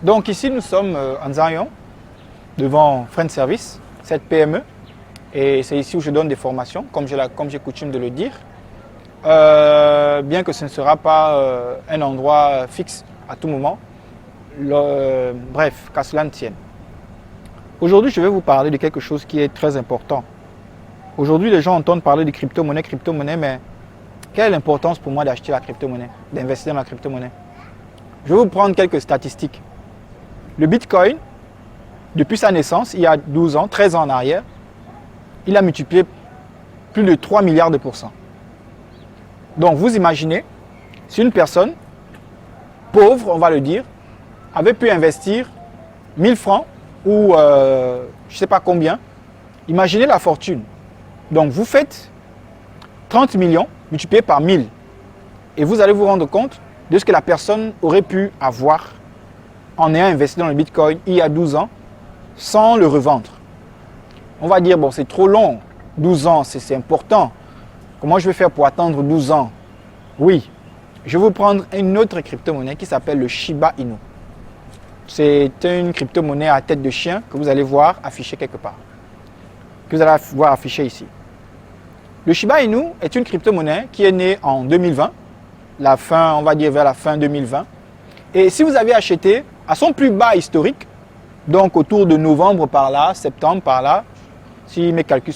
Donc ici, nous sommes en Zion, devant Friend Service, cette PME. Et c'est ici où je donne des formations, comme j'ai coutume de le dire. Bien que ce ne sera pas un endroit fixe à tout moment. Bref, qu'à cela ne tienne. Aujourd'hui, je vais vous parler de quelque chose qui est très important. Aujourd'hui, les gens entendent parler de crypto-monnaie, mais quelle est l'importance pour moi d'acheter la crypto-monnaie, d'investir dans la crypto-monnaie? Je vais vous prendre quelques statistiques. Le Bitcoin, depuis sa naissance, il y a 12 ans, 13 ans en arrière, il a multiplié plus de 3 milliards de pourcents. Donc vous imaginez, si une personne pauvre, on va le dire, avait pu investir 1000 francs ou je ne sais pas combien, imaginez la fortune. Donc vous faites 30 millions multiplié par 1000 et vous allez vous rendre compte de ce que la personne aurait pu avoir en ayant investi dans le Bitcoin il y a 12 ans sans le revendre. On va dire, bon, c'est trop long, 12 ans, c'est important. Comment je vais faire pour attendre 12 ans? Oui, je vais vous prendre une autre crypto-monnaie qui s'appelle le Shiba Inu. C'est une crypto-monnaie à tête de chien que vous allez voir affichée quelque part. Que vous allez voir affichée ici. Le Shiba Inu est une crypto-monnaie qui est née en 2020, on va dire vers la fin 2020. Et si vous avez acheté à son plus bas historique, donc autour de novembre par là, septembre par là, si mes calculs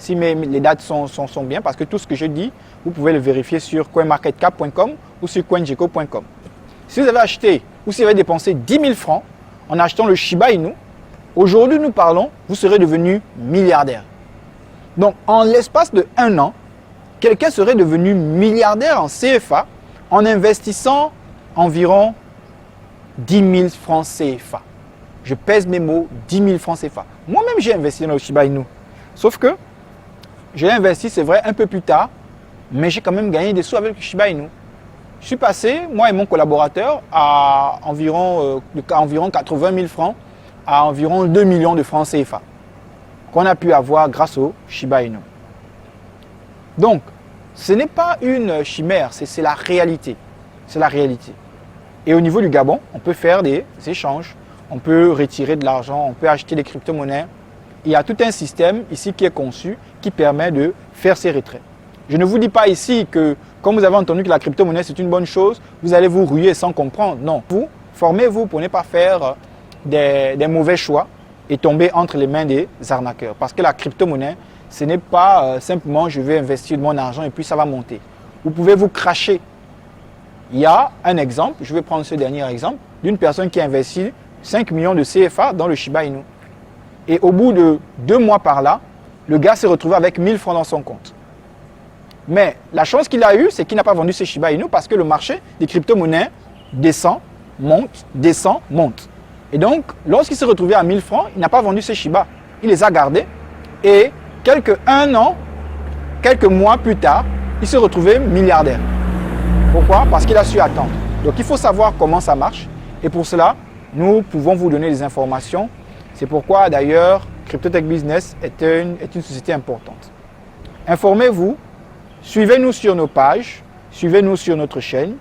les dates sont bien, parce que tout ce que je dis, vous pouvez le vérifier sur coinmarketcap.com ou sur coingeco.com. Si vous avez acheté ou si vous avez dépensé 10 000 francs en achetant le Shiba Inu, aujourd'hui nous parlons, vous serez devenu milliardaire. Donc en l'espace de 1 an, quelqu'un serait devenu milliardaire en CFA en investissant environ 10 000 francs CFA. Je pèse mes mots, 10 000 francs CFA. Moi-même, j'ai investi dans le Shiba Inu. Sauf que j'ai investi, c'est vrai, un peu plus tard, mais j'ai quand même gagné des sous avec le Shiba Inu. Je suis passé, moi et mon collaborateur, à environ 80 000 francs à environ 2 millions de francs CFA qu'on a pu avoir grâce au Shiba Inu. Donc, ce n'est pas une chimère, c'est la réalité. C'est la réalité. Et au niveau du Gabon, on peut faire des échanges. On peut retirer de l'argent, on peut acheter des crypto-monnaies. Il y a tout un système ici qui est conçu, qui permet de faire ces retraits. Je ne vous dis pas ici que, comme vous avez entendu que la crypto-monnaie c'est une bonne chose, vous allez vous ruer sans comprendre. Non, vous, formez-vous pour ne pas faire des mauvais choix et tomber entre les mains des arnaqueurs. Parce que la crypto-monnaie, ce n'est pas simplement je vais investir de mon argent et puis ça va monter. Vous pouvez vous cracher. Il y a un exemple, je vais prendre ce dernier exemple, d'une personne qui a investi 5 millions de CFA dans le Shiba Inu. Et au bout de 2 mois par là, le gars s'est retrouvé avec 1000 francs dans son compte. Mais la chance qu'il a eue, c'est qu'il n'a pas vendu ses Shiba Inu parce que le marché des crypto-monnaies descend, monte, descend, monte. Et donc, lorsqu'il s'est retrouvé à 1000 francs, il n'a pas vendu ses Shiba. Il les a gardés et quelques mois plus tard, il s'est retrouvé milliardaire. Pourquoi? Parce qu'il a su attendre. Donc, il faut savoir comment ça marche. Et pour cela, nous pouvons vous donner des informations. C'est pourquoi d'ailleurs Cryptotech Business est une société importante. Informez-vous, suivez-nous sur nos pages, suivez-nous sur notre chaîne,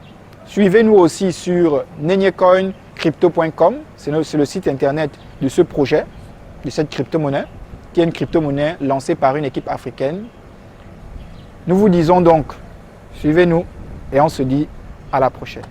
suivez-nous aussi sur nenyecoincrypto.com, c'est le site internet de ce projet, de cette crypto-monnaie, qui est une crypto-monnaie lancée par une équipe africaine. Nous vous disons donc, suivez-nous et on se dit à la prochaine.